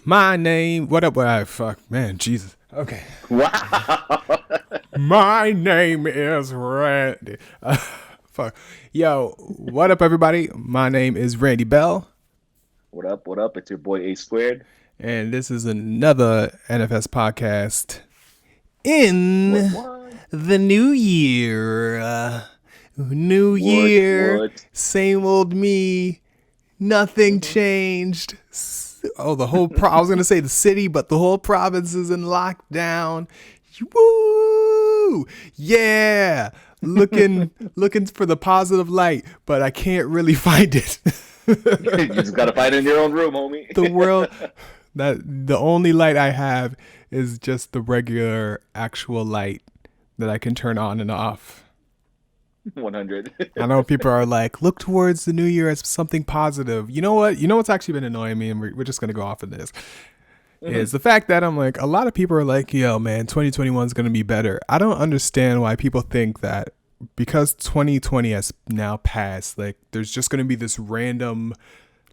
My name, what up? Fuck, man, Jesus. Okay. Wow. My name is Randy. Fuck. Yo, what up, everybody? My name is Randy Bell, What up? What up? It's your boy A Squared. and this is another NFS podcast What in what? the new year. New What year, what? same old me. Nothing hmm changed. Oh, I was gonna say the city, but the whole province is in lockdown. Woo! Yeah, looking for the positive light, but I can't really find it. You just gotta fight in your own room, homie. The world, that the only light I have is just the regular actual light that I can turn on and off. 100. I know people are like, look towards the new year as something positive. You know what? You know what's actually been annoying me, and we're just gonna go off of this, hmm is the fact that I'm like, a lot of people are like, yo, man, 2021 is gonna be better. I don't understand why people think that because 2020 has now passed, like, there's just gonna be this random,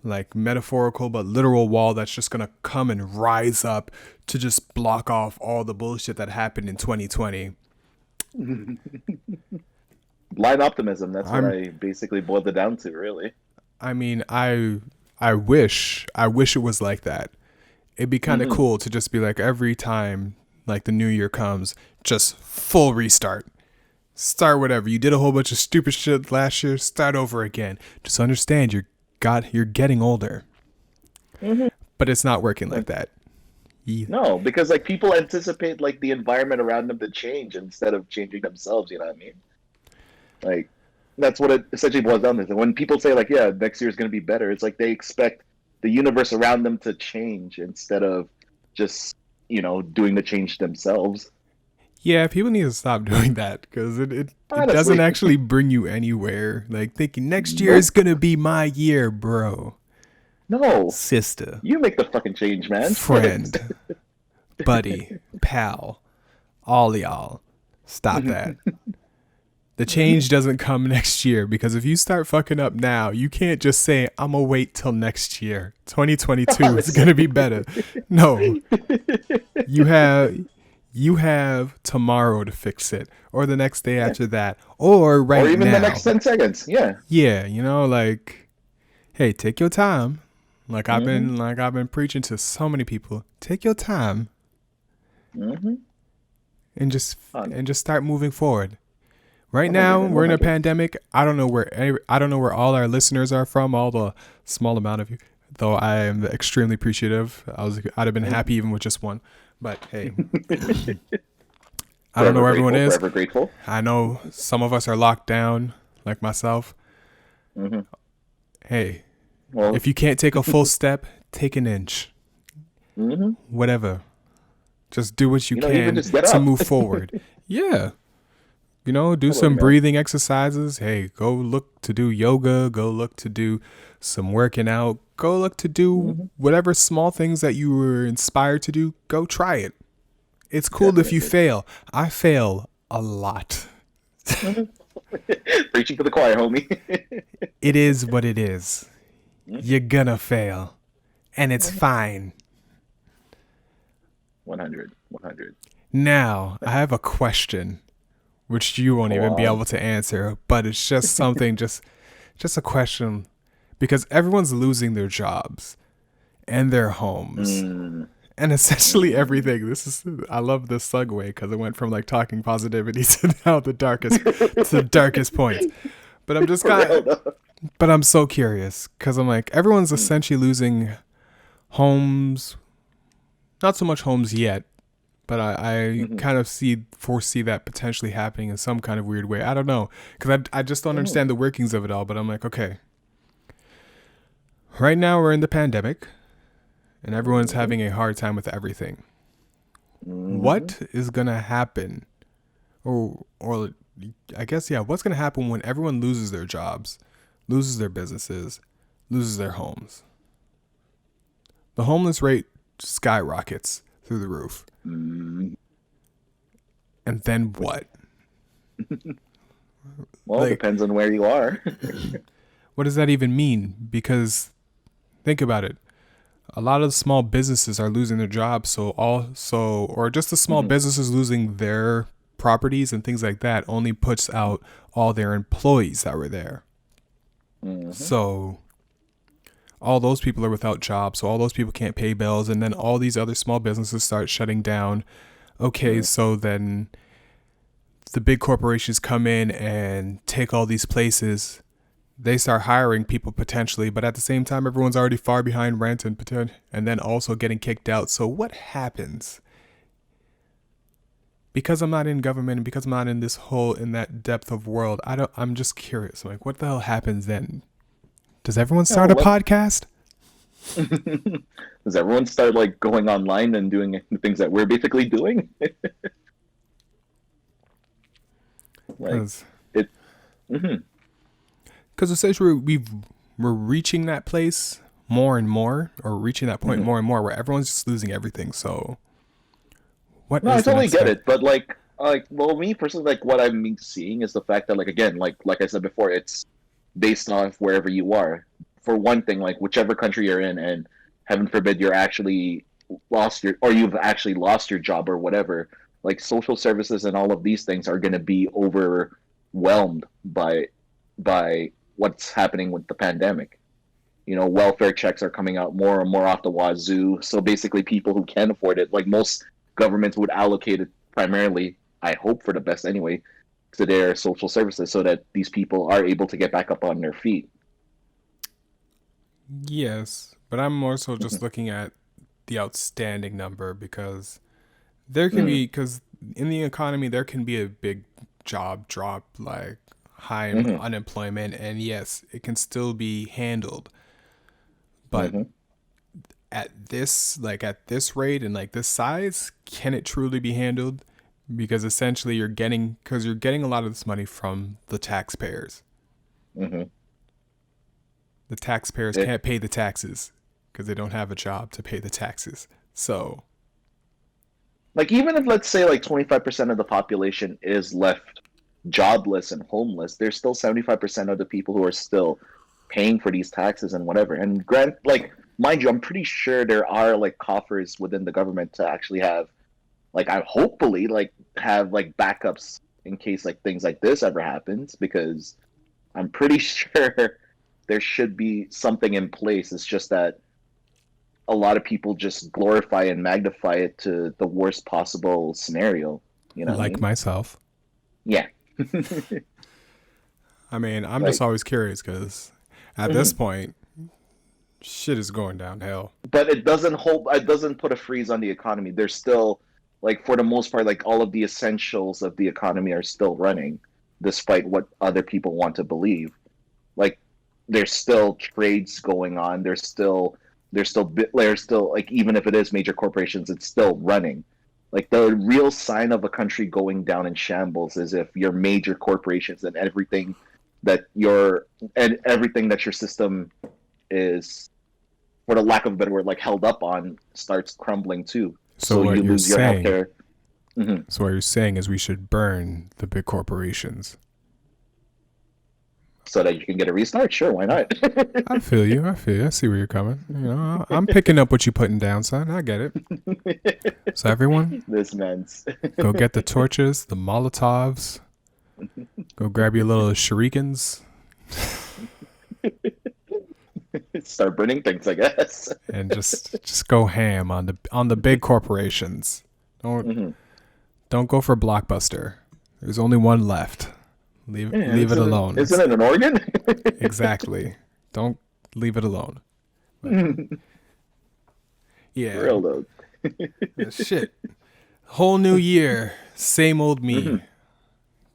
like, metaphorical but literal wall that's just gonna come and rise up to just block off all the bullshit that happened in 2020. Blind optimism. That's what I'm I basically boiled it down to, really. I mean, I wish it was like that. It'd be kind of hmm cool to just be like, every time like the new year comes, just full restart. Start whatever. You did a whole bunch of stupid shit last year, start over again. Just understand you're getting older. hmm But it's not working like that. Ye- No, because like people anticipate like the environment around them to change instead of changing themselves. You know what I mean? Like that's what it essentially boils down to. And when people say like, "Yeah, next year is going to be better," it's like they expect the universe around them to change instead of just doing the change themselves. Yeah, people need to stop doing that because it doesn't Honestly, actually bring you anywhere. Like thinking next year is nope, gonna be my year, bro. no. Sister, You make the fucking change, man. Shit. friend, buddy, pal, all y'all, stop that. The change doesn't come next year because if you start fucking up now, you can't just say, I'm gonna wait till next year. 2022 is Honestly. gonna be better. No, you have you have tomorrow to fix it, or the next day Yeah. after that, or Or right even the next now. 10 seconds. Yeah. Yeah, like, hey, take your time. hmm Like I've been preaching to so many people. Take your time hmm and just one and just start moving forward. Right now, 100 and we're in a 100. pandemic. I don't know where all our listeners are from, all the small amount of you. Though I am extremely appreciative. I'd have been happy even with just one. But hey, I don't know Forever where everyone grateful. is. Forever grateful. I know some of us are locked down, like myself. hmm Hey, Well, if you can't take a full step, take an inch. hmm Whatever. Just do what you even can just get to up. move forward. Yeah. Do Totally, some man. breathing exercises. Hey, go look to do yoga. Go look to do some working out. Go look to do hmm whatever small things that you were inspired to do. Go try it. It's cool if you Definitely. fail. I fail a lot. hmm Preaching to the choir, homie. It is what it is. Mhm. You're gonna fail. And it's Mhm. fine. 100. 100. Now, I have a question which you won't Go even be on. able to answer, but it's just something just a question because everyone's losing their jobs and their homes Mm, and essentially mm. everything. I love this segue because it went from like talking positivity to now the darkest points. But I'm just For kind real, of, though. but I'm so curious because I'm like, everyone's Mm, essentially losing homes, not so much homes yet, but I mhm, kind of foresee that potentially happening in some kind of weird way. I don't know because I just don't mhm, understand the workings of it all. But I'm like, okay, right now we're in the pandemic and everyone's mhm, having a hard time with everything. mhm. What is gonna happen, or I guess yeah, what's gonna happen when everyone loses their jobs, loses their businesses, loses their homes? The homeless rate skyrockets through the roof, Mm. and then Which, what? well, Like, depends on where you are. what does that even mean? Because think about it. a lot of the small businesses are losing their jobs, or just the small Mm-hmm. businesses losing their properties and things like that only puts out all their employees that were there. Mm-hmm. So all those people are without jobs, so all those people can't pay bills, and then all these other small businesses start shutting down. Okay, Mm-hmm. so then the big corporations come in and take all these places. They start hiring people potentially, but at the same time, everyone's already far behind rent and then also getting kicked out. So what happens? Because I'm not in government and because I'm not in that depth of world, I'm just curious. I'm like, what the hell happens then? Does everyone Yeah, start a podcast? does everyone start like going online and doing the things that we're basically doing? Like Because it. Mm-hmm. essentially we're reaching that place more and more, or reaching that point Mm-hmm. more and more, where everyone's just losing everything. So what No, I is the totally next get step? it, but well, me personally, like what I'm seeing is the fact that, like, again, like I said before, it's based off wherever you are. For one thing, like whichever country you're in, and heaven forbid you're actually you've actually lost your job or whatever, like social services and all of these things are going to be overwhelmed by what's happening with the pandemic. Welfare checks are coming out more and more off the wazoo. So basically, people who can afford it, like most governments, would allocate it primarily, I hope for the best anyway, to their social services so that these people are able to get back up on their feet. Yes, but I'm more so Mm-hmm. just looking at the outstanding number, because there can Mm-hmm. be, because in the economy there can be a big job drop, like high Mm-hmm. unemployment, and yes, it can still be handled. But Mm-hmm. at this rate and like this size, can it truly be handled? Because essentially you're getting a lot of this money from the taxpayers. Mm-hmm. The taxpayers It, can't pay the taxes because they don't have a job to pay the taxes. So like, even if, let's say, like 25% of the population is left jobless and homeless, there's still 75% of the people who are still paying for these taxes and whatever. And like, mind you, I'm pretty sure there are like coffers within the government to actually have, like, I hopefully like have like backups in case like things like this ever happens, because I'm pretty sure there should be something in place. It's just that a lot of people just glorify and magnify it to the worst possible scenario. You know what I like mean? myself, Yeah. I mean, I'm just Like, always curious because at this mhm. point, shit is going downhill. But it doesn't put a freeze on the economy. There's still, like, for the most part, like all of the essentials of the economy are still running, despite what other people want to believe. Like, there's still trades going on. There's still like, even if it is major corporations, it's still running. Like, the real sign of a country going down in shambles is if your major corporations and everything that your system is, for the lack of a better word, like held up on, starts crumbling too. So So what you you're lose your saying, healthcare. Mm-hmm. so what you're saying is we should burn the big corporations. So that you can get a restart. Sure, why not? I feel you. I feel you. I see where you're coming. I'm picking up what you're putting down, son. I get it. So everyone, This man's go get the torches, the Molotovs. Go grab your little shurikens start burning things, I guess. and just go ham on the big corporations. Don't Mm-hmm. don't go for Blockbuster. There's only one left. Yeah, Leave it alone. isn't it an organ? Exactly. Don't leave it alone. But yeah, Real though. shit. Whole new year, same old Mm-hmm. me.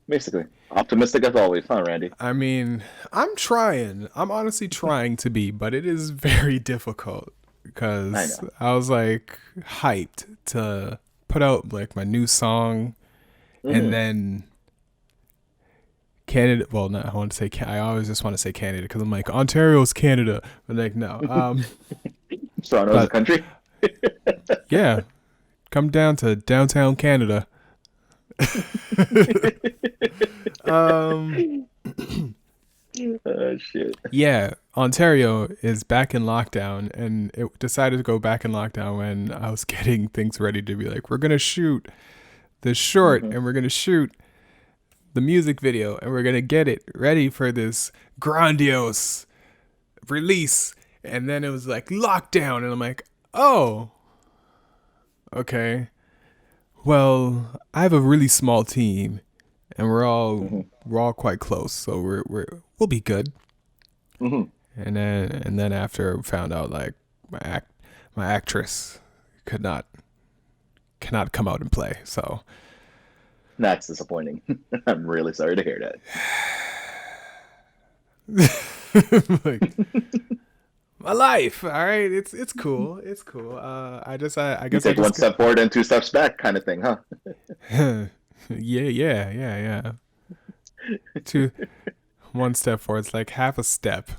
Basically, optimistic as always, huh, Randy? I mean, I'm trying. I'm honestly trying to be, but it is very difficult I because know. I was like hyped to put out like my new song, and Mm-hmm. then Canada. Well, no, I want to say I always just want to say Canada because I'm like Ontario's Canada, but like no. Toronto as a But country. yeah, come down to downtown Canada. um, Oh shit. Yeah, Ontario is back in lockdown, and it decided to go back in lockdown when I was getting things ready to be like, we're gonna shoot this short, Hmm. and we're gonna shoot the music video, and we're gonna get it ready for this grandiose release. And then it was like lockdown, and I'm like, oh, okay. Well, I have a really small team, and Hmm. we're all quite close, so we'll be good. Hmm. And then after I found out like my actress could not cannot come out and play, so That's disappointing. I'm really sorry to hear like that. my life, all right, it's cool, I You guess I take one just step forward and two steps back, kind of thing, huh? yeah, yeah. Two one step forward, it's like half a step,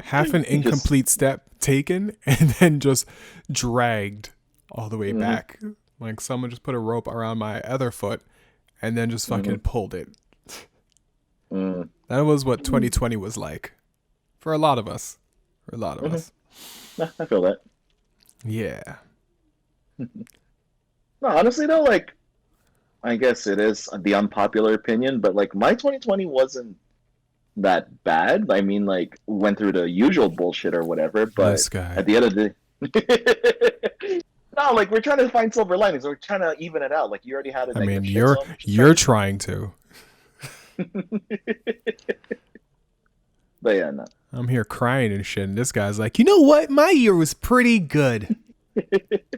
half an You just. incomplete step taken, and then just dragged all the way Hmm. back. Like someone just put a rope around my other foot and then just Hmm. fucking pulled it. Hmm. That was what 2020 was like for a lot of us. For a lot of Hmm. us. I feel that. Yeah. No, honestly though, like I guess it is the unpopular opinion, but like my 2020 wasn't that bad. I mean, like went through the usual bullshit or whatever, but This guy. at the end of the no, like we're trying to find silver linings. We're trying to even it out. Like you already had a I mean, negative shit, so I'm just you're trying trying to. to. But yeah, no. I'm here crying and shit, and this guy's like, you know what? My year was pretty good.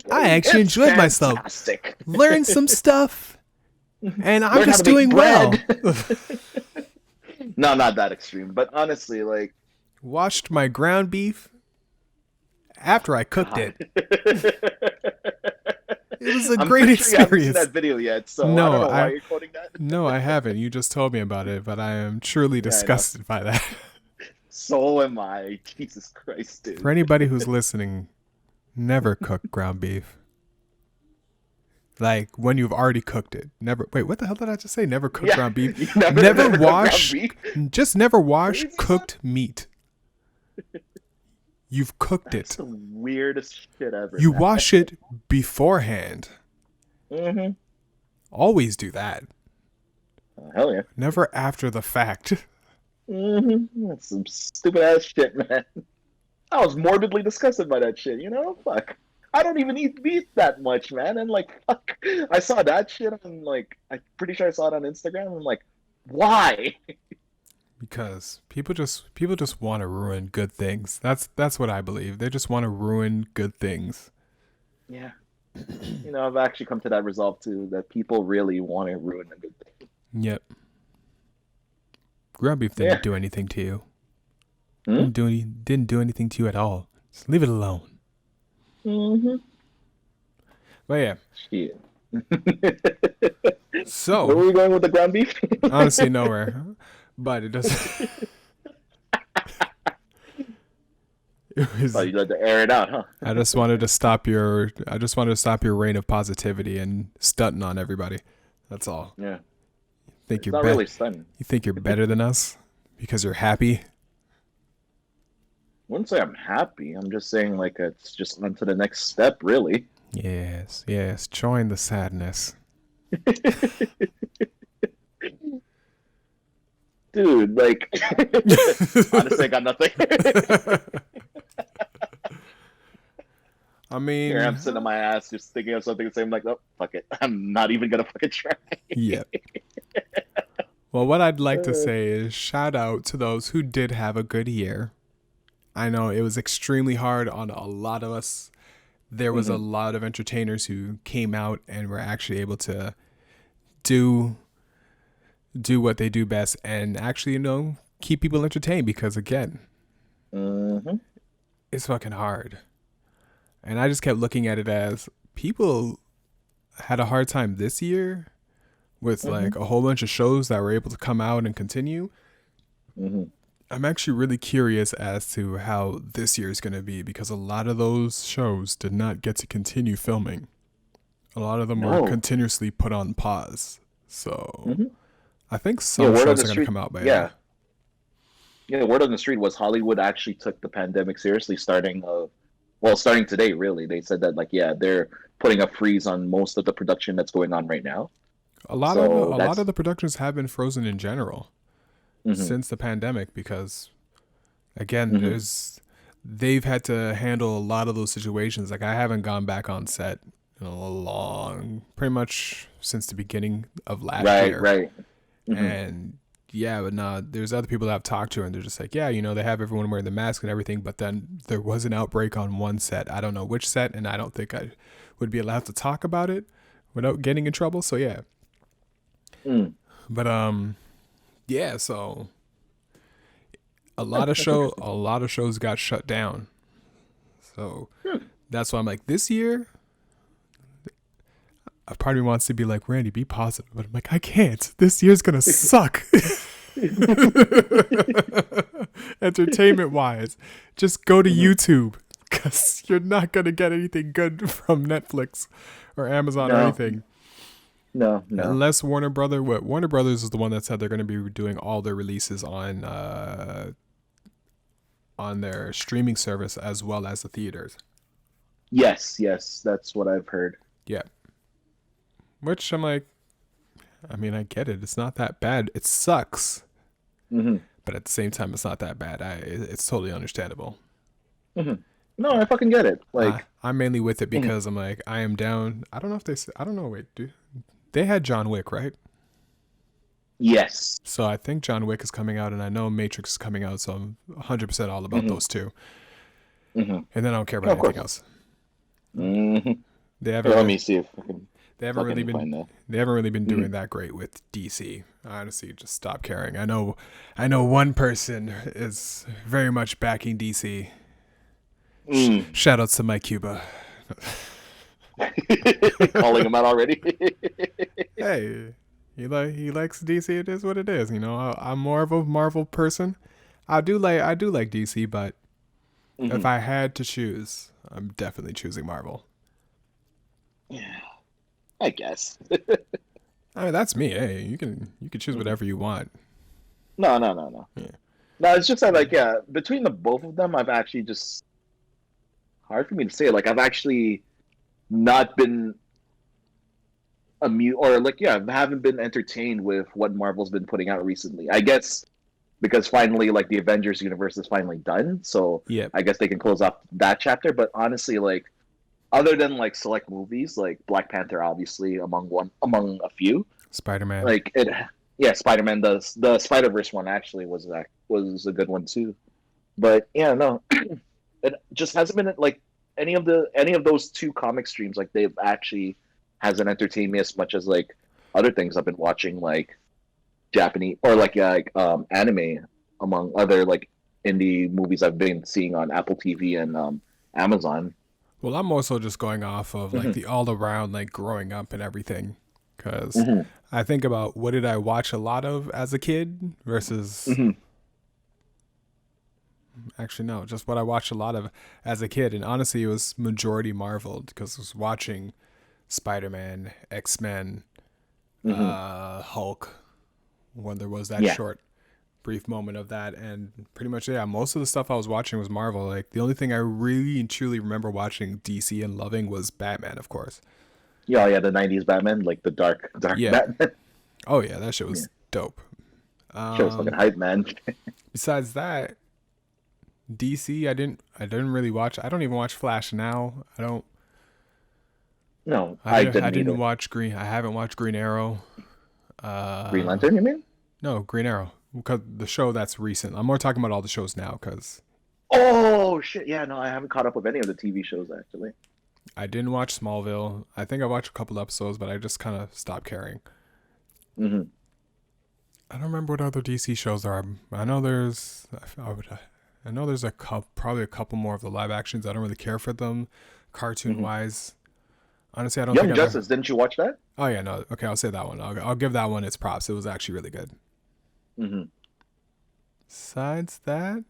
I actually It's enjoyed myself. fantastic. Learned some stuff, and I'm Learn how just to make doing well. bread. No, not that extreme, but honestly, like Washed my ground beef after I cooked God. it. It was a I'm great pretty sure you haven't seen experience. that video yet, so I don't No, know why I you're quoting that. no, I haven't. You just told me about it, but I am truly Yeah, I know. disgusted by that. So am I. Jesus Christ, For dude. anybody who's listening, never cook ground beef. Like when you've already cooked it. Never. Wait, what the hell did I just say? Never cook Yeah, ground beef. you never, Never never cook ground wash. beef. Just never wash Crazy son. cooked meat. You've cooked That's it. the weirdest shit ever, You man. wash it beforehand. Mm-hmm. Always do that. Oh, hell yeah. Never after the fact. Mm-hmm. That's some stupid ass shit, man. I was morbidly disgusted by that shit. You know, fuck. I don't even eat meat that much, man. And like, fuck, I saw that shit on like, I'm pretty sure I saw it on Instagram. I'm like, why? Because people just want to ruin good things. That's what I believe. They just want to ruin good things. Yeah. You know, I've actually come to that resolve too, that people really want to ruin a good thing. Yep. Ground beef Yeah. didn't do anything to you. Hmm? Didn't do anything to you at all. Just leave it alone. Mm-hmm. But yeah. Shit. So Where were we going with the ground beef? honestly, nowhere. But it doesn't. It was. Oh, you had to air it out, huh? I just wanted to stop your. I just wanted to stop your reign of positivity and stunting on everybody. That's all. Yeah. Think It's you're not better. really stunning. You think you're better than us because you're happy. Wouldn't say I'm happy. I'm just saying like it's just on to the next step, really. Yes, yes. Join the sadness. Dude, like honestly I got nothing. I Here I'm mean, sitting on my ass just thinking of something to say. I'm like, oh fuck it. I'm not even gonna fucking try. yeah. Well, what I'd like to say is shout out to those who did have a good year. I know it was extremely hard on a lot of us. There was a lot of entertainers who came out and were actually able to do what they do best and actually, keep people entertained because again, Mm-hmm. it's fucking hard. And I just kept looking at it as people had a hard time this year with like a whole bunch of shows that were able to come out and continue. Mm-hmm. I'm actually really curious as to how this year is going to be because a lot of those shows did not get to continue filming. A lot of them were No. continuously put on pause. So Mm-hmm. I think Yeah, some word on shows the are going to street. come out by Yeah. Yeah, word on the street was Hollywood actually took the pandemic seriously starting today, really. They said that like yeah, they're putting a freeze on most of the production that's going on right now. So A lot of that's the productions have been frozen in general hmm since the pandemic because again, hmm there's they've had to handle a lot of those situations. Like I haven't gone back on set in a long, pretty much since the beginning of last right, year. right. hmm And yeah, but no, there's other people that I've talked to, and they're just like, yeah, you know, they have everyone wearing the mask and everything, but then there was an outbreak on one set. I don't know which set, and I don't think I would be allowed to talk about it without getting in trouble. So yeah, Mm. but yeah, so a lot of shows got shut down. So Hmm. that's why I'm like, this year, a part of me wants to be like, Randy, be positive, but I'm like, I can't. This year's gonna suck. Entertainment wise, just go to Mhm. YouTube because you're not gonna get anything good from Netflix or Amazon or No, anything no, no. unless Warner Brothers is the one that said they're gonna be doing all their releases on their streaming service as well as the theaters. Yes, yes, that's what I've heard. Yeah, which I'm like, I mean, I get it. It's not that bad. It sucks, hmm but at the same time, it's not that bad. It's totally understandable. hmm No, I fucking get it. Like, I'm mainly with it mhm. because I'm like, I am down. I don't know if I don't know. Wait, they had John Wick, right? Yes. So I think John Wick is coming out, and I know Matrix is coming out. So I'm 100% all about hmm those two. hmm And then I don't care Yeah, about of anything course. else. hmm They Here, haven't let really, me see if I can they haven't really fucking been, find that. they haven't really been hmm doing that great with DC. I honestly just stopped caring. I know one person is very much backing DC. Mm. Shout outs to Mike Cuba. Calling him out already. Hey, he likes DC. It is what it is. You know, I'm more of a Marvel person. I do like DC, but if hmm I had to choose, I'm definitely choosing Marvel. Yeah, I guess. I mean, that's me. Hey, you can choose Mhm. whatever you want. No, no, no, no. Yeah. No, it's just that, like, yeah, between the both of them, I've actually just hard for me to say. Like, I've actually not been amused, or like, yeah, haven't been entertained with what Marvel's been putting out recently. I guess because finally, like, the Avengers universe is finally done, so Yep. I guess they can close off that chapter. But honestly, like, other than like select movies, like Black Panther, obviously among a few, Spider Man. like it, yeah, Spider Man, the Spider Verse one actually was a good one too. But yeah, no, it just hasn't been like any of those two comic streams. Like they've actually hasn't entertained me as much as like other things I've been watching, like Japanese or like yeah, anime, among other like indie movies I've been seeing on Apple TV and Amazon. Well, I'm also just going off of like hmm the all around like growing up and everything, because hmm I think about what did I watch a lot of as a kid versus hmm actually no, just what I watched a lot of as a kid, and honestly, it was majority Marvel because I was watching Spider Man, X Men, hmm Hulk when there was that Yeah. short brief moment of that, and pretty much yeah, most of the stuff I was watching was Marvel. Like the only thing I really and truly remember watching DC and loving was Batman, of course. Yeah, yeah, the '90s Batman, like the dark Yeah. Batman. Oh yeah, that shit Yeah, was dope. shit was fucking Um, hype, man. besides that, DC, I didn't really watch. I don't even watch Flash now. No, I I didn't didn't either. watch Green. I haven't watched Green Arrow. Green Uh, Lantern, you mean? no, Green Arrow because the show that's recent. I'm more talking about all the shows now because Oh shit! Yeah, no, I haven't caught up with any of the TV shows actually. I didn't watch Smallville. I think I watched a couple episodes, but I just kind of stopped caring. hmm I don't remember what other DC shows there are. I know there's I know there's probably a couple more of the live actions. I don't really care for them, cartoon hmm wise. Honestly, I don't think Young I've ever. Justice, didn't you watch that? Oh yeah, no. Okay, I'll say that one. I'll give that one its props. It was actually really good. hmm Besides that,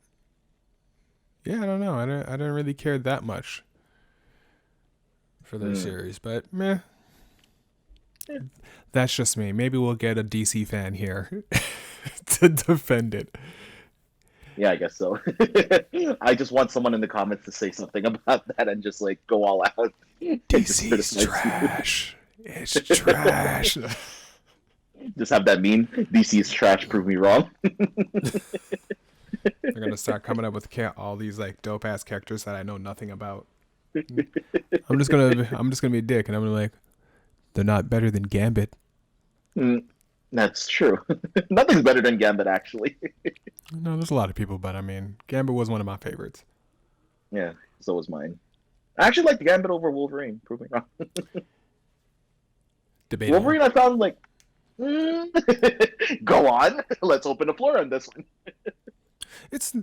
yeah, I don't know. I didn't really care that much for their Mm. series, but meh. Yeah. That's just me. Maybe we'll get a DC fan here to defend it. Yeah, I guess so. I just want someone in the comments to say something about that and just like go all out and just DC's criticize you. trash. It's trash. Just have that meme. DC is trash. Prove me wrong. They're gonna start coming up with all these like dope ass characters that I know nothing about. I'm just gonna be a dick, and I'm gonna be like, they're not better than Gambit. Mm, that's true. Nothing's better than Gambit, actually. No, there's a lot of people, but I mean, Gambit was one of my favorites. Yeah, so was mine. I actually like Gambit over Wolverine. Prove me wrong. Debatable. Wolverine, I found like, go on. Let's open the floor on this one. It's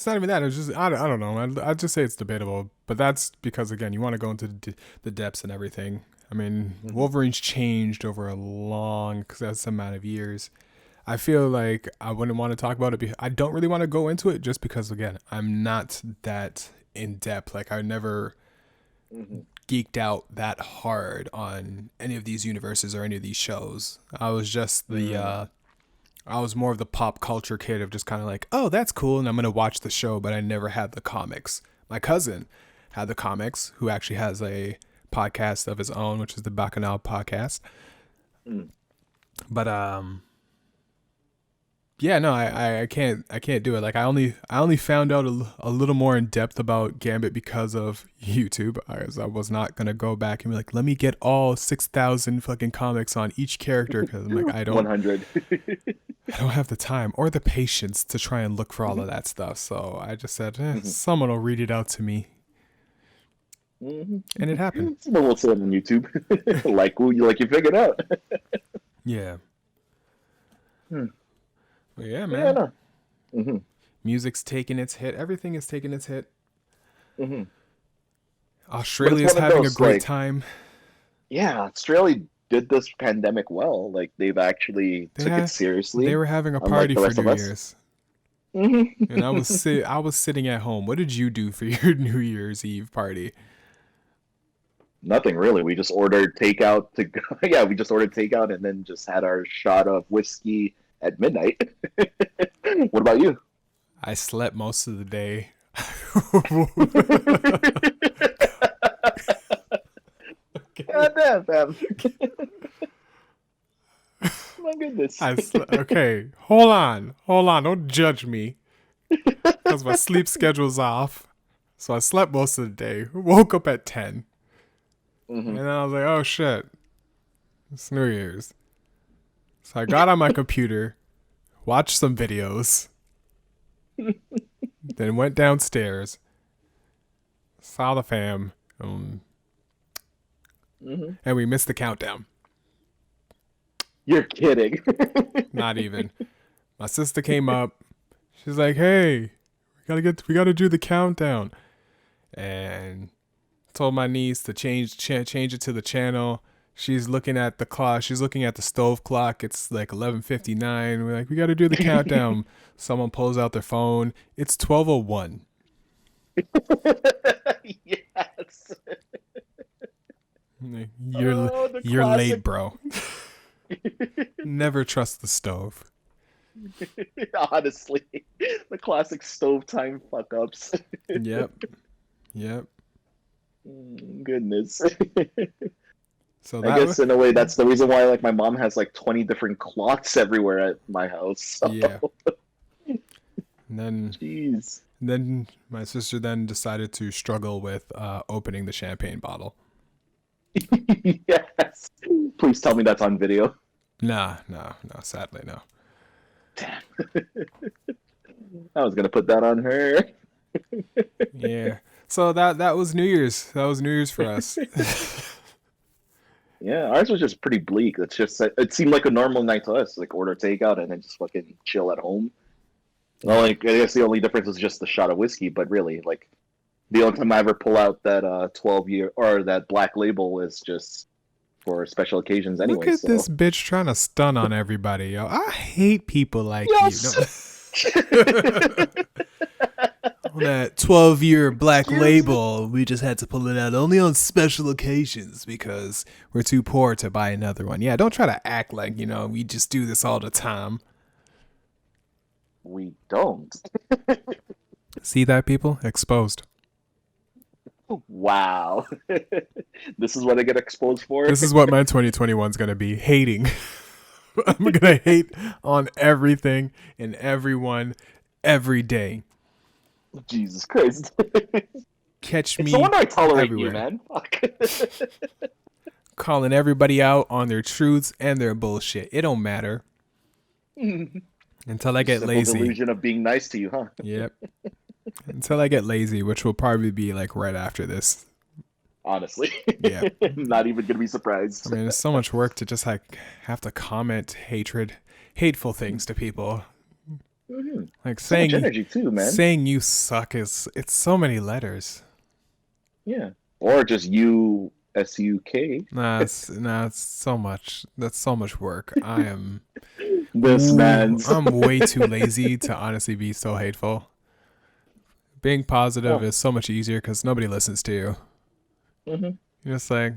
not even that. It's just I don't know. I'd just say it's debatable, but that's because again, you want to go into the depths and everything. I mean, Wolverine's changed over a long amount of years. I feel like I wouldn't want to talk about it. I don't really want to go into it just because again, I'm not that in depth. Like I never geeked out that hard on any of these universes or any of these shows. I was just I was more of the pop culture kid of just kind of like, oh, that's cool, and I'm going to watch the show, but I never had the comics. My cousin had the comics, who actually has a podcast of his own, which is the Bacchanal podcast. But yeah, no, I can't do it. Like I only found out a little more in depth about Gambit because of YouTube. I was not gonna go back and be like, let me get all 6,000 fucking comics on each character because I'm like I don't 100. I don't have the time or the patience to try and look for all of that stuff. So I just said, someone will read it out to me, and it happened. Someone will say it on YouTube, like you figured out. Yeah. But yeah, Yeah, man. no. Music's taking its hit. Everything is taking its hit. But Australia's it's one of having those, a great like, time. yeah, Australia did this pandemic well. Like they've actually took it seriously. They were having a unlike party the for rest of New us. Year's. And I was sitting at home. What did you do for your New Year's Eve party? Nothing really. We just ordered takeout to go. Yeah, we just ordered takeout and then just had our shot of whiskey at midnight. What about you? I slept most of the day. God damn, fam. My goodness. Okay, hold on. Don't judge me because my sleep schedule's off. So I slept most of the day. Woke up at 10. And then I was like, oh shit, it's New Year's. So I got on my computer, watched some videos, then went downstairs, saw the fam, and we missed the countdown. You're kidding. Not even. My sister came up. She's like, "Hey, we gotta do the countdown," and told my niece to change it to the channel. She's looking at the clock. She's looking at the stove clock. It's like 11:59. We're like, we got to do the countdown. Someone pulls out their phone. It's 12:01. Yes. You're late, bro. Never trust the stove. Honestly, the classic stove time fuck ups. Yep. Goodness. So I guess in a way that's the reason why like my mom has like 20 different clocks everywhere at my house. So. Yeah. And Jeez. then my sister then decided to struggle with opening the champagne bottle. Yes. Please tell me that's on video. No, sadly no. Damn. I was gonna put that on her. Yeah. So that was New Year's. That was New Year's for us. Yeah, ours was just pretty bleak. It's just it seemed like a normal night to us, like order takeout and then just fucking chill at home. Well, like I guess the only difference is just the shot of whiskey, but really, like the only time I ever pull out that 12-year or that black label is just for special occasions anyway. Look at this bitch trying to stun on everybody, yo. I hate people like you. No. On that 12-year black label, we just had to pull it out only on special occasions because we're too poor to buy another one. Yeah, don't try to act like, we just do this all the time. We don't. See that, people? Exposed. Wow. This is what I get exposed for? This is what my 2021 is going to be, hating. I'm going to hate on everything and everyone every day. Jesus Christ. Catch It's no me wonder I tolerate you, everywhere. man. Fuck. Calling everybody out on their truths and their bullshit. It don't matter until I get Simple lazy. delusion of being nice to you, huh? Yep. Until I get lazy, which will probably be like right after this. Honestly. Yeah. I'm not even going to be surprised. I mean, it's so much work to just like have to comment hateful things to people. Mm-hmm. Like So much energy too, man. saying you suck it's so many letters. Yeah. Or just USUK. Nah, it's so much. That's so much work. I'm Man's. way too lazy to honestly be so hateful. Being positive is so much easier because nobody listens to you. Mm-hmm. You're just like,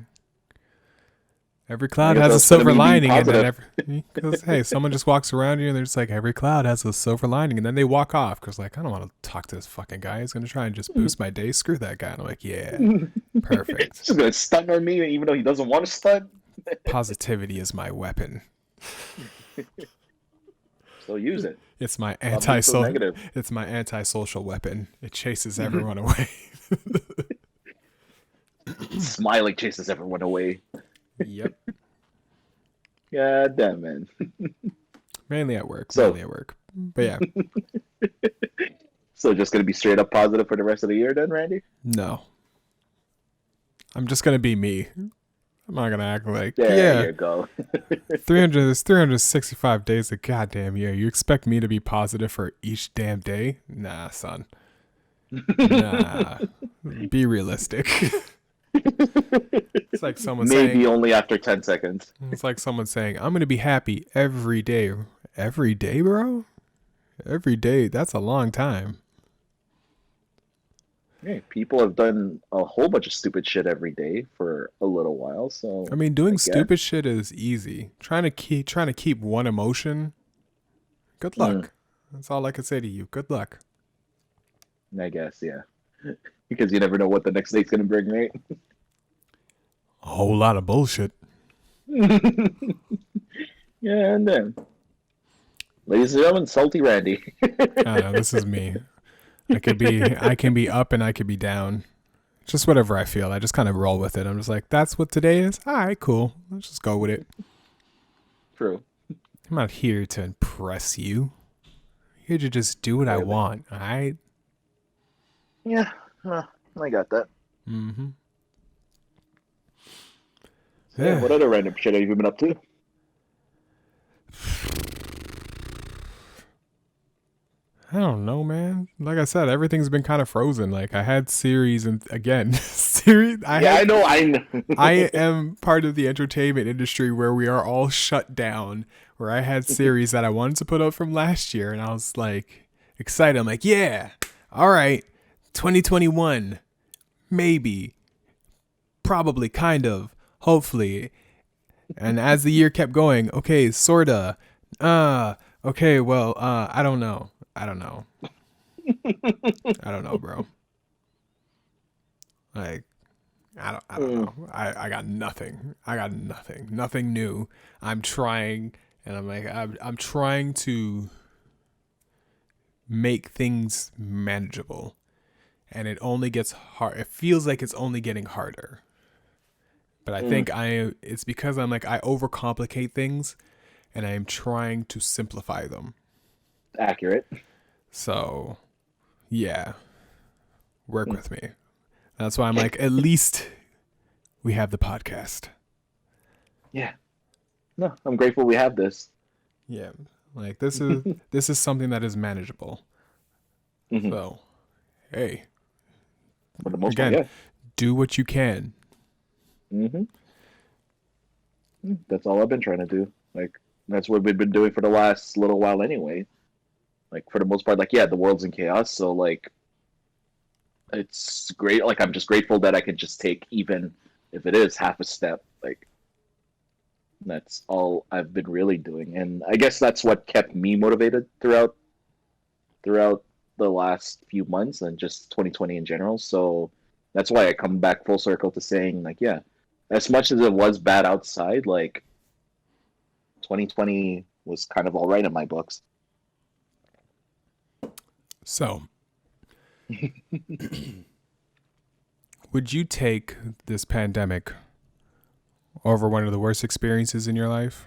every cloud has a silver lining, and then because hey, someone just walks around you and they're just like, every cloud has a silver lining, and then they walk off because like, I don't want to talk to this fucking guy. He's gonna try and just boost my day. Screw that guy. And I'm like, yeah, perfect. He's just gonna stun on me, even though he doesn't want to stun. Positivity is my weapon. So use it. It's my negative. It's my antisocial weapon. It chases everyone away. Smiling chases everyone away. Yep. God damn, man. Mainly at work. But yeah. So just gonna be straight up positive for the rest of the year then, Randy? No. I'm just gonna be me. I'm not gonna act like there you go. 365 days a goddamn year. You expect me to be positive for each damn day? Nah, son. Nah. Be realistic. It's like someone saying maybe only after 10 seconds. It's like someone saying, I'm gonna be happy every day. Every day, bro? Every day, that's a long time. Hey, people have done a whole bunch of stupid shit every day for a little while, so I mean, doing stupid shit is easy. Trying to keep one emotion. Good luck. That's all I can say to you. Good luck. I guess, yeah. Because you never know what the next day's gonna bring, right? A whole lot of bullshit. Yeah, and then, ladies and gentlemen, Salty Randy. I know, this is me. I can be up and I could be down. Just whatever I feel. I just kind of roll with it. I'm just like, that's what today is? All right, cool. Let's just go with it. True. I'm not here to impress you. I'm here to just do what I want, all right? Yeah, I got that. Mm-hmm. So, yeah. What other random shit have you been up to? I don't know, man. Like I said, everything's been kind of frozen. Like I had series and again, series. I know. I am part of the entertainment industry where we are all shut down. Where I had series that I wanted to put up from last year, and I was like excited. I'm like, yeah, all right, 2021, maybe, probably, kind of, hopefully. And as the year kept going, okay, sorta, okay, well, I don't know. I don't know, bro. Like, I don't know. I got nothing. Nothing new. I'm trying, and I'm like, I'm trying to make things manageable, and it only gets hard. It feels like it's only getting harder. But I think it's because I'm like, I overcomplicate things, and I am trying to simplify them. Accurate. So, yeah, work with me. That's why I'm like, at least we have the podcast. Yeah. No, I'm grateful we have this. Yeah, like this is something that is manageable. Mm-hmm. So, hey, for the most part, yeah. Do what you can. Mm-hmm. That's all I've been trying to do. Like, that's what we've been doing for the last little while anyway. Like, for the most part, like, yeah, the world's in chaos, so, like, it's great. Like, I'm just grateful that I can just take, even if it is half a step, like, that's all I've been really doing. And I guess that's what kept me motivated throughout throughout the last few months and just 2020 in general. So that's why I come back full circle to saying like, yeah, as much as it was bad outside, like 2020 was kind of all right in my books. So, would you take this pandemic over one of the worst experiences in your life?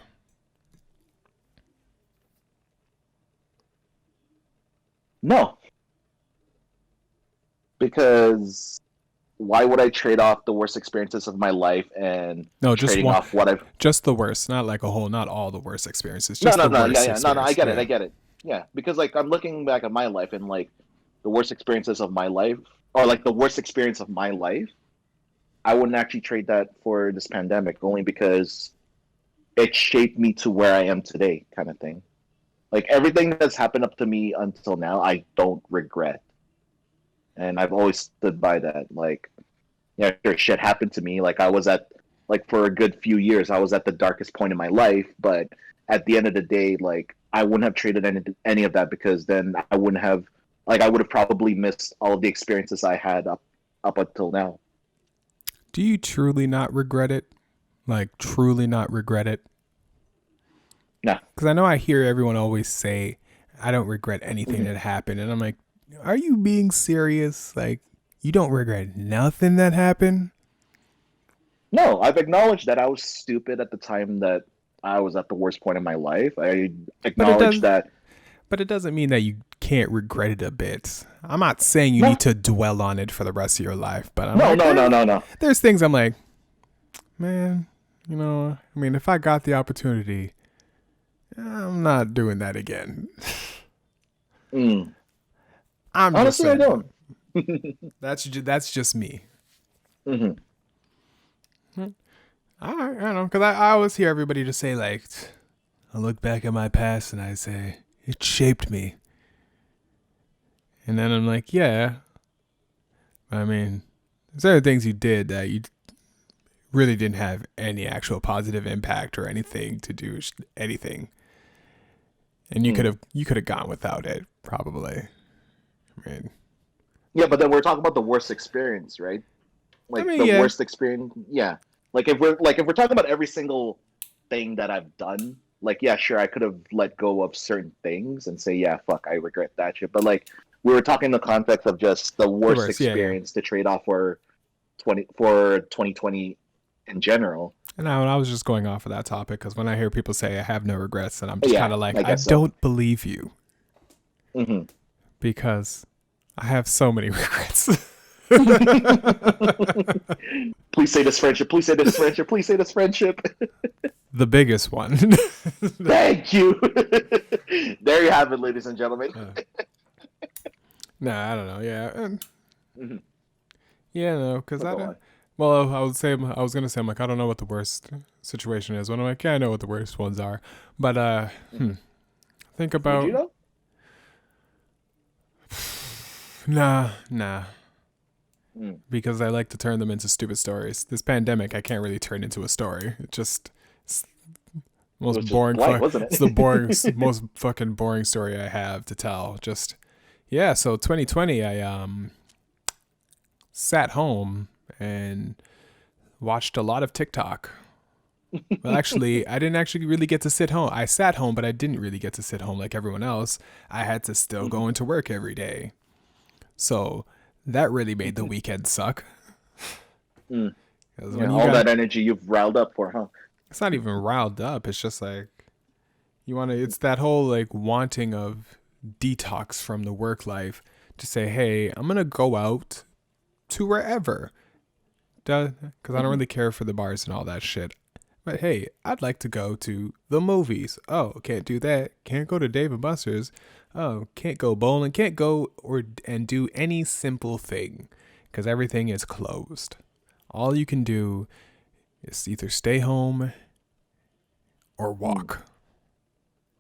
No, because why would I trade off the worst experiences of my life and No, just trading one, off what I've just the worst, not like a whole, not all the worst experiences, no, just no, the no, yeah, worst yeah, no, no. I experience. get it. I Yeah. get it. Yeah, because like I'm looking back at my life and like the worst experiences of my life, or like the worst experience of my life, I wouldn't actually trade that for this pandemic, only because it shaped me to where I am today, kind of thing. Like everything that's happened up to me until now, I don't regret, and I've always stood by that. Like, yeah, sure, shit happened to me. Like I was at like for a good few years, I was at the darkest point in my life, but at the end of the day, like I wouldn't have traded any of that because then I wouldn't have like I would have probably missed all of the experiences I had up until now. Do you truly not regret it? Like, truly not regret it? Nah. Because I know I hear everyone always say, I don't regret anything Mm-hmm. that happened. And I'm like, are you being serious? Like, you don't regret nothing that happened? No, I've acknowledged that I was stupid at the time that I was at the worst point in my life. I But it acknowledge does. that. But it doesn't mean that you can't regret it a bit. I'm not saying you need No, to dwell on it for the rest of your life, but I'm no, like, no, no, no, no. there's things I'm like, man, I mean, if I got the opportunity, I'm not doing that again. Mm. I'm just Honestly, I saying. don't. That's just me. Hmm. I don't know, because I always hear everybody just say like, I look back at my past and I say it shaped me, and then I'm like, yeah. I mean, there's other things you did that you really didn't have any actual positive impact or anything to do anything, and Mm. you could have gone without it probably. I Yeah, but then we're talking about the worst experience, right? Like mean, the yeah, worst experience. Yeah. Like if we're talking about every single thing that I've done, like yeah, sure, I could have let go of certain things and say, yeah, fuck, I regret that shit. But like we were talking in the context of just the the worst worst, yeah, yeah. experience to trade off for 2020 in general. And I was just going off of that topic because when I hear people say I have no regrets, and I'm But just yeah, kind of like, I I guess so. don't believe you Hmm. because I have so many regrets. Please say this friendship. Please say this friendship. Please say this friendship. The biggest one. Thank you. There you have it, ladies and gentlemen. Nah, I don't know. Yeah, Hmm. yeah, no, because But I go don't. on. Well, I was gonna say I'm like I don't know what the worst situation is. When I'm like, yeah, I know what the worst ones are, but Hmm. think Would you about know? nah, Mm. because I like to turn them into stupid stories. This pandemic, I can't really turn into a story. It just it's the It most was just boring. blank, wasn't It's the boring, it? most fucking boring story I have to tell. Just yeah. So 2020, I sat home and watched a lot of TikTok. Well, actually, I didn't actually really get to sit home. I sat home, but I didn't really get to sit home like everyone else. I had to still Hmm. go into work every day. So that really made the weekend suck. Mm. Because Yeah, when you all got, that energy you've riled up for, huh? it's not even riled up. It's just like, you want to, it's that whole like wanting of detox from the work life to say, hey, I'm going to go out to wherever. Because I don't Hmm. really care for the bars and all that shit. But hey, I'd like to go to the movies. Oh, can't do that. Can't go to Dave and Buster's. Oh, can't go bowling. Can't go or and do any simple thing because everything is closed. All you can do is either stay home or Mm. walk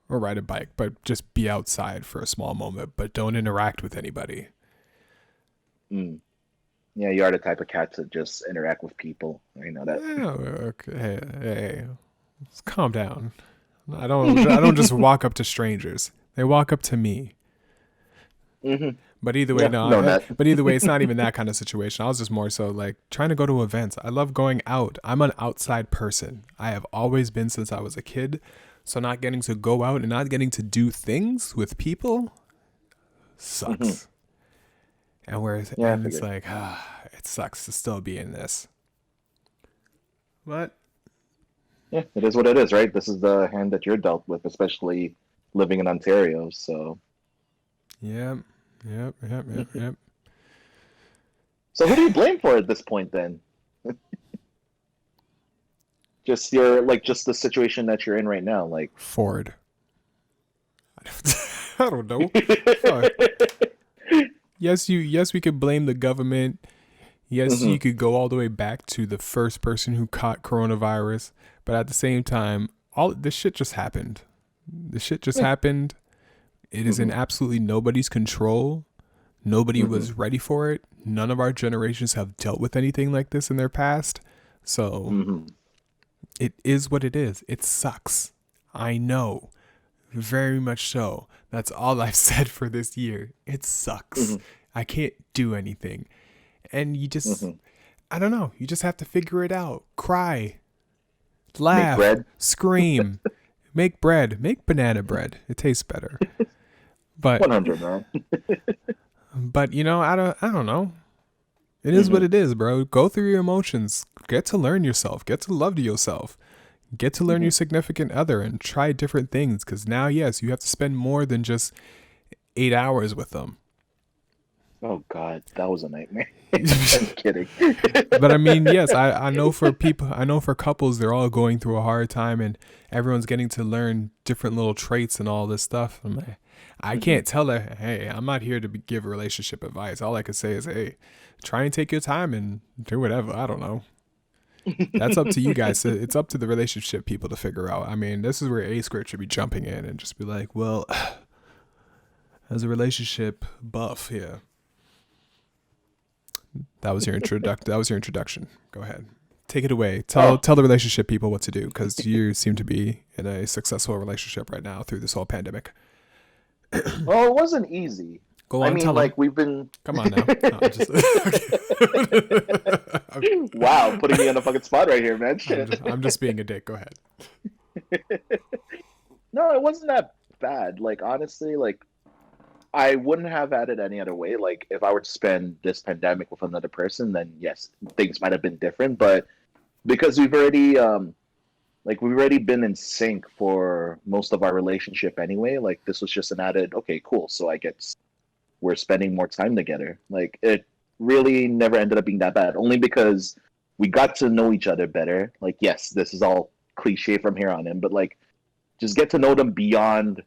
or ride a bike, but just be outside for a small moment, but don't interact with anybody. Mm. Yeah, you are the type of cat to just interact with people. I know that. Yeah, okay. Hey, calm down. I don't just walk up to strangers. They walk up to me. Hmm. But either way, Yeah, no. no, not. But either way, it's not even that kind of situation. I was just more so like trying to go to events. I love going out. I'm an outside person. I have always been since I was a kid. So not getting to go out and not getting to do things with people Hmm. sucks. Yeah, I And it's figured. like it sucks to still be in this. But Yeah, it is what it is, right? This is the hand that you're dealt with, especially living in Ontario. So, yep, yep. so who do you blame for at this point then? Just your like just the situation that you're in right now, like. Ford. I don't know. Fuck. Yes, we could blame the government. Yes, Hmm. you could go all the way back to the first person who caught coronavirus, but at the same time, all this shit just happened. The shit just Yeah. happened. It is in Hmm. absolutely nobody's control. Nobody Hmm. was ready for it. None of our generations have dealt with anything like this in their past. So, Hmm. it is what it is. It sucks. I know. Very much so. That's all I've said for this year. It sucks. Hmm. I can't do anything. And Hmm. I don't know, you just have to figure it out. Cry, Make laugh, bread. scream, make bread, make banana bread. It tastes better. But, 100, man. I don't know. It is what Hmm. it is, bro. Go through your emotions. Get to learn yourself. Get to love yourself. Get to learn Hmm. your significant other and try different things. Because now, yes, you have to spend more than just 8 hours with them. Oh God, that was a nightmare. I'm kidding. But I mean, yes, I know for people, I know for couples, they're all going through a hard time and everyone's getting to learn different little traits and all this stuff. I Hmm. can't tell her, hey, I'm not here to give relationship advice. All I can say is, hey, try and take your time and do whatever. I don't know. That's up to you guys. It's up to the relationship people to figure out. I mean, this is where A-squared should be jumping in and just be like, well, as a relationship buff, yeah. That was your introduction. Go ahead. Take it away. Oh, Tell the relationship people what to do because you seem to be in a successful relationship right now through this whole pandemic. well, it wasn't easy. Go I on, mean, tell them. like we've been. Come on now. No, I'm just. Wow, putting me on the fucking spot right here, man. Shit. I'm just being a dick. Go ahead. No, it wasn't that bad. Like honestly, like I wouldn't have had it any other way. Like if I were to spend this pandemic with another person, then yes, things might have been different. But because we've already been in sync for most of our relationship anyway. Like this was just an added, okay, cool. So I guess we're spending more time together. Like it really never ended up being that bad. Only because we got to know each other better. Like yes, this is all cliche from here on in, but like just get to know them beyond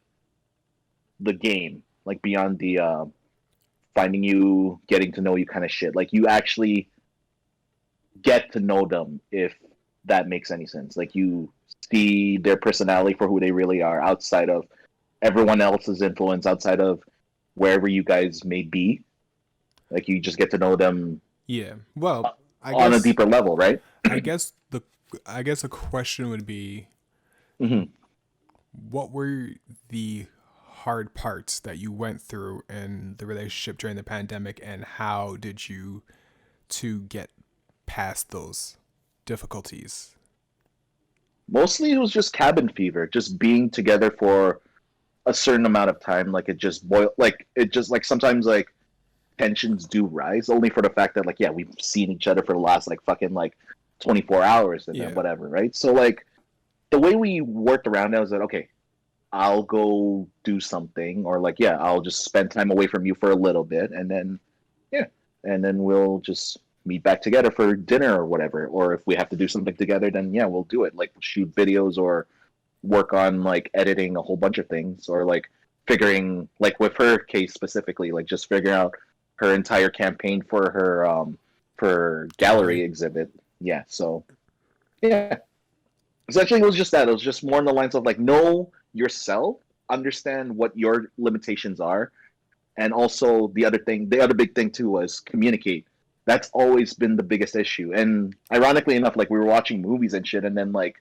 the game, like beyond the finding you, getting to know you kind of shit. Like you actually get to know them, if that makes any sense. Like you see their personality for who they really are outside of everyone else's influence, outside of wherever you guys may be. Like you just get to know them Yeah. Well, I on a guess deeper level, right? I guess the I guess a question would be, Hmm. what were the hard parts that you went through in the relationship during the pandemic, and how did you to get past those difficulties? Mostly it was just cabin fever, just being together for a certain amount of time. Like it just like sometimes like tensions do rise only for the fact that like yeah we've seen each other for the last like fucking like 24 hours and then Yeah. whatever, right? So like the way we worked around that was that okay, I'll go do something, or like yeah I'll just spend time away from you for a little bit, and then yeah, and then we'll just meet back together for dinner or whatever. Or if we have to do something together, then yeah we'll do it, like shoot videos or work on like editing a whole bunch of things, or like figuring like with her case specifically, like just figuring out her entire campaign for gallery Gallery. exhibit. Yeah, so yeah, essentially it was just that. It was just more in the lines of like know yourself, understand what your limitations are, and also the other big thing too was communicate. That's always been the biggest issue. And ironically enough, like we were watching movies and shit, and then like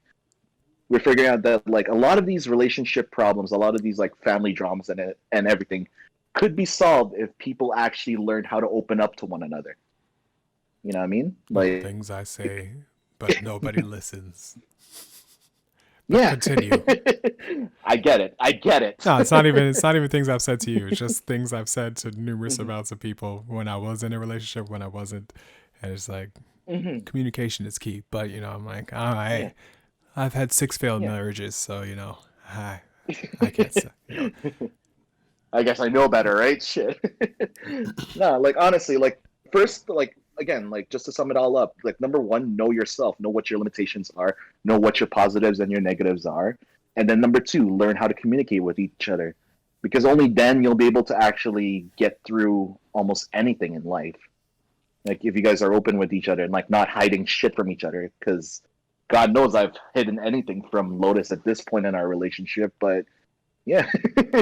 we're figuring out that like a lot of these relationship problems, a lot of these like family dramas and everything could be solved if people actually learn how to open up to one another. You know what I mean? Oh, Like, things I say, but nobody listens. But yeah. continue. I get it. I get it. No, it's not even things I've said to you. It's just things I've said to numerous Hmm. amounts of people when I was in a relationship, when I wasn't. And it's like Hmm. communication is key. But I'm like, all Yeah. right, I've had 6 failed Yeah. marriages, so I can't say. I guess I know better, right? Shit. No, like honestly, like first, like again, like just to sum it all up, like number one, know yourself, know what your limitations are, know what your positives and your negatives are, and then number two, learn how to communicate with each other, because only then you'll be able to actually get through almost anything in life. Like if you guys are open with each other and like not hiding shit from each other, because God knows I've hidden anything from Lotus at this point in our relationship, but yeah,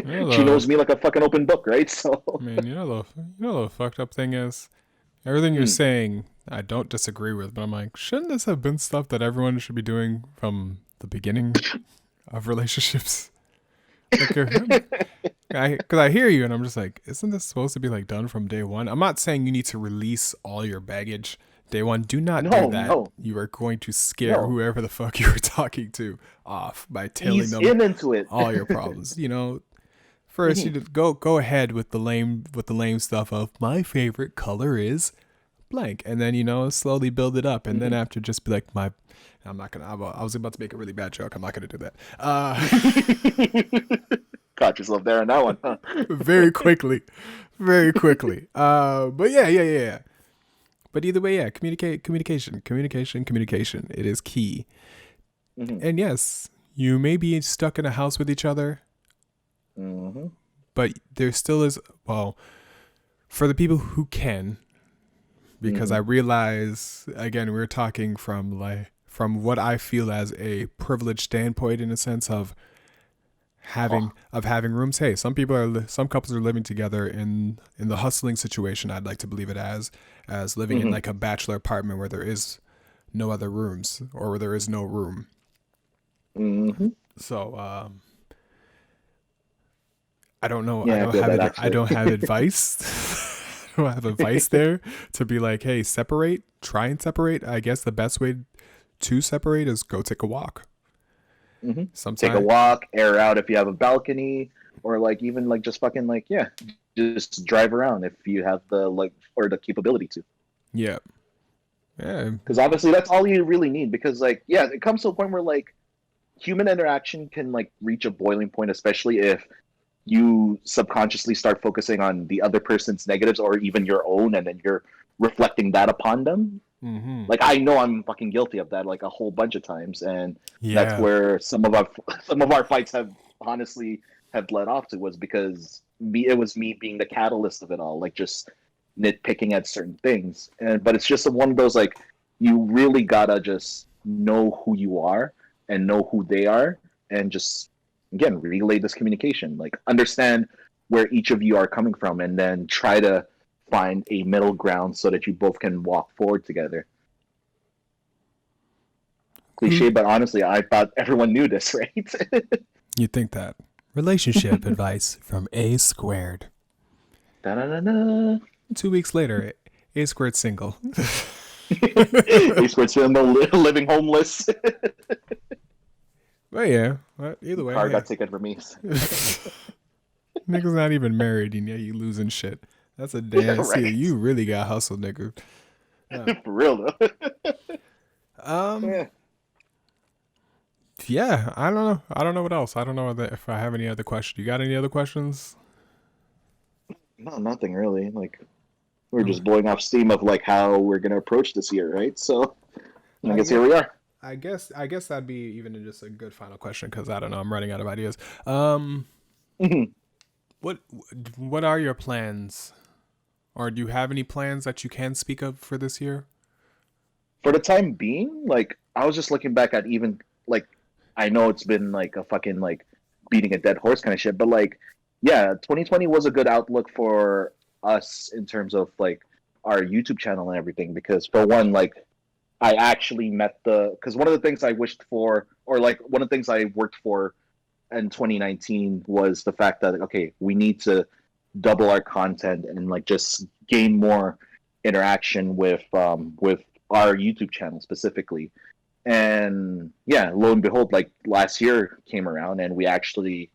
You know she the knows me like a fucking open book, right? So, I mean, the fucked up thing is everything you're mm. saying. I don't disagree with, but I'm like, shouldn't this have been stuff that everyone should be doing from the beginning of relationships? Like, because I hear you, and I'm just like, isn't this supposed to be like done from day one? I'm not saying you need to release all your baggage day one. Do not do No, that. no, You are going to scare no. whoever the fuck you were talking to off by telling Ease them in into it. all your problems. First you Mhm, just go ahead with the lame stuff of my favorite color is blank, and then slowly build it up, and then mhm. after just be like my. I'm not gonna. I was about to make a really bad joke. I'm not gonna do that. Caught yourself there on that one, huh? Very quickly, very quickly. But yeah. But either way, yeah, communication. It is key. Mhm, And yes, you may be stuck in a house with each other, mhm, but there still is. Well, for the people who can, because I mhm. realize again we're talking from what I feel as a privileged standpoint in a sense of Oh, having rooms. Hey, some couples are living together in the hustling situation. I'd like to believe it as living in mhm, like a bachelor apartment where there is no other rooms or where there is no room. mhm. So I don't know. I Yeah, I don't feel have that it. I actually. don't have advice. I don't have advice there to be like, hey, separate. Try and separate. I guess the best way to separate is go take a walk. Hmm. Take a Sometimes, walk, air out if you have a balcony, or like even like just fucking like yeah, just drive around if you have the like or the capability to. yeah, yeah. Because obviously that's all you really need. Because like yeah, it comes to a point where like human interaction can like reach a boiling point, especially if you subconsciously start focusing on the other person's negatives or even your own, and then you're reflecting that upon them. Mm-hmm. Like I know I'm fucking guilty of that like a whole bunch of times, and that's Yeah. where some of our fights have honestly have led off to, was because it was me being the catalyst of it all, like just nitpicking at certain things. And but it's just one of those like you really gotta just know who you are and know who they are, and just again relay this communication, like understand where each of you are coming from, and then try to find a middle ground so that you both can walk forward together. Who Cliche, but honestly, I thought everyone knew this, right? you think that? Relationship advice from A squared. Da-da-da-da. 2 weeks later, A squared single. A-squar3d living homeless. But yeah, but either way, Car got hey. taken from me. Nigga's not even married and yeah, you losing shit. That's a damn. See, Right. you really got hustled, nigga. Yeah. For real though. Um. Yeah. Yeah, I don't know. I don't know what else. I don't know if I have any other questions. You got any other questions? No, nothing really. Like we're Oh, just blowing off steam of like how we're gonna approach this year, right? So I I guess here get. we are. I guess that'd be even just a good final question because I don't know. I'm running out of ideas. Um. Mhm. What What are your plans, or do you have any plans that you can speak of for this year? For the time being, like I was just looking back at even like I know it's been like a fucking like beating a dead horse kind of shit, but like yeah, 2020 was a good outlook for us in terms of like our YouTube channel and everything, because for one, like I actually met the because one of the things I wished for, or like one of the things I worked for in 2019 was the fact that okay, we need to double our content and like just gain more interaction with our YouTube channel specifically. And yeah, lo and behold, like last year came around and we actually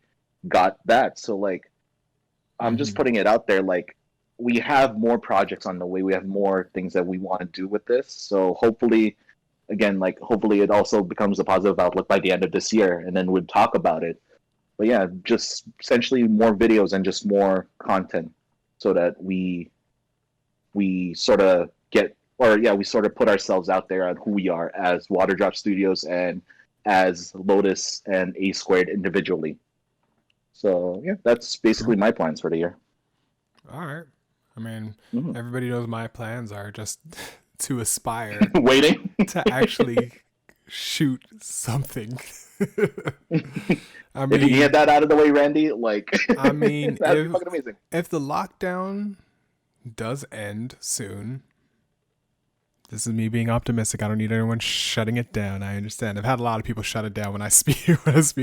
got that. So like I'm just putting it out there, like we have more projects on the way. We have more things that we want to do with this. So hopefully, again, like hopefully it also becomes a positive outlook by the end of this year, and then we'd talk about it. But yeah, just essentially more videos and just more content, so that we sort of get, or yeah, we sort of put ourselves out there on who we are as WaterDrop Studios and as Lotus and A-squared individually. So yeah, that's basically my plans for the year. All right. I mean, everybody knows my plans are just to aspire Waiting to actually shoot something. I mean, if you can get that out of the way, Randy, like I mean, that'd be fucking amazing. If the lockdown does end soon, this is me being optimistic. I don't need anyone shutting it down. I understand. I've had a lot of people shut it down when I speak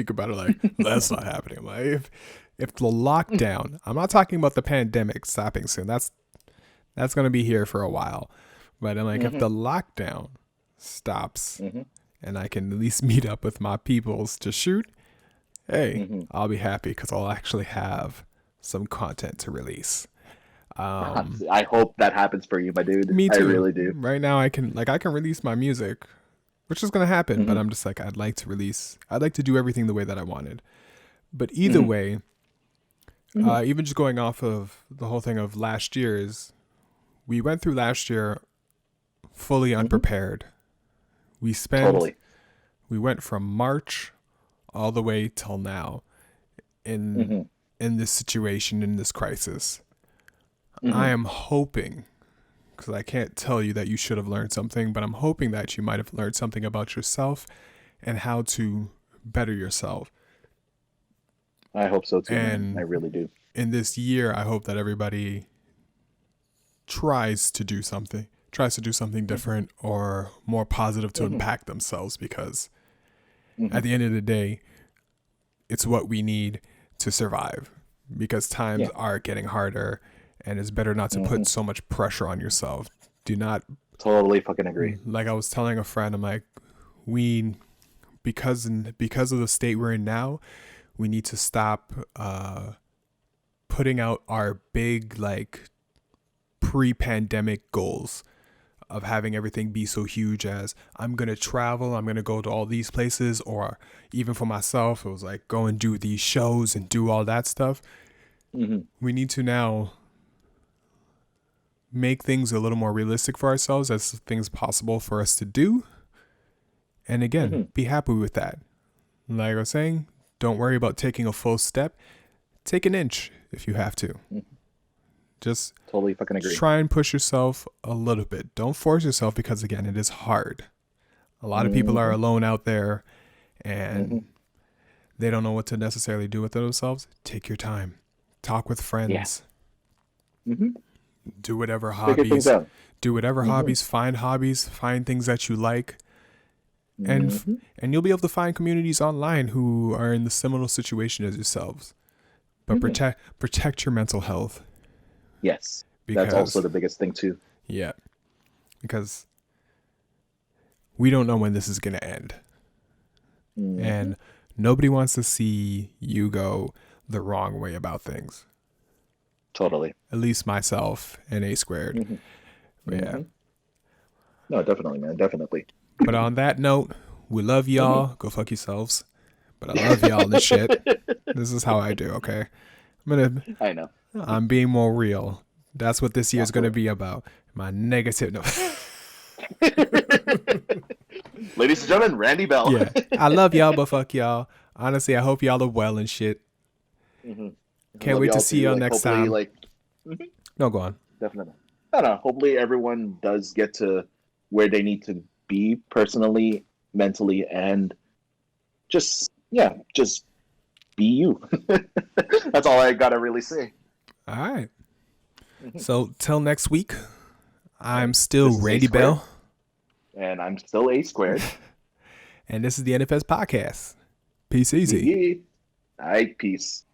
about it. Like, that's not happening. I'm like, if the lockdown, I'm not talking about the pandemic stopping soon. That's going to be here for a while. But I'm like, if the lockdown stops and I can at least meet up with my peoples to shoot, hey, I'll be happy because I'll actually have some content to release. I hope that happens for you, my dude. Me too. I really do. Right now, I can release my music, which is gonna happen. But I'm just like, I'd like to do everything the way that I wanted. But either way, even just going off of the whole thing of last year's, we went through last year fully unprepared. We went from March all the way till now in this situation, in this crisis. I am hoping, because I can't tell you that you should have learned something, but I'm hoping that you might have learned something about yourself and how to better yourself. I hope so too. And I really do. In this year, I hope that everybody tries to do something different or more positive to impact themselves, because at the end of the day, it's what we need to survive, because times are getting harder. And it's better not to put so much pressure on yourself. Do not. Totally fucking agree. Like I was telling a friend, I'm like, because of the state we're in now, we need to stop putting out our big, like, pre-pandemic goals of having everything be so huge as I'm going to travel, I'm going to go to all these places, or even for myself, it was like go and do these shows and do all that stuff. We need to now make things a little more realistic for ourselves, as things possible for us to do. And again, be happy with that. Like I was saying, don't worry about taking a full step. Take an inch if you have to. Just totally fucking agree. Try and push yourself a little bit. Don't force yourself, because again, it is hard. A lot of people are alone out there and they don't know what to necessarily do with themselves. Take your time. Talk with friends. Do whatever hobbies. Find things that you like, and you'll be able to find communities online who are in the similar situation as yourselves. But protect your mental health. Yes, that's also the biggest thing too. Yeah, because we don't know when this is going to end, and nobody wants to see you go the wrong way about things. Totally. At least myself and A-squared. Yeah. No, definitely, man. Definitely. But on that note, we love y'all. Go fuck yourselves. But I love y'all in this shit. This is how I do, okay? I know. I'm being more real. That's what this year is going to be about. My negative. No. Ladies and gentlemen, Randy Bell. Yeah. I love y'all, but fuck y'all. Honestly, I hope y'all are well and shit. Can't wait to see y'all next time. No, go on. Definitely. I don't know. Hopefully everyone does get to where they need to be personally, mentally, and just be you. That's all I gotta really say. All right. So till next week, I'm still Randy Bell. And I'm still A-squared. And this is the NFS podcast. Peace easy. All right, peace.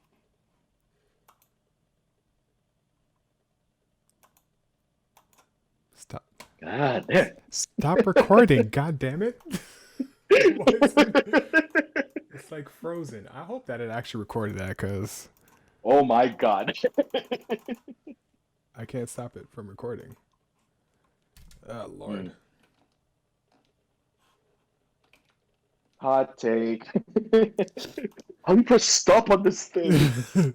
Ah, damn. Stop recording, god damn it. Why is it's like frozen. I hope that it actually recorded that because Oh my god. I can't stop it from recording. Oh Lord. Hot take. How do you press stop on this thing?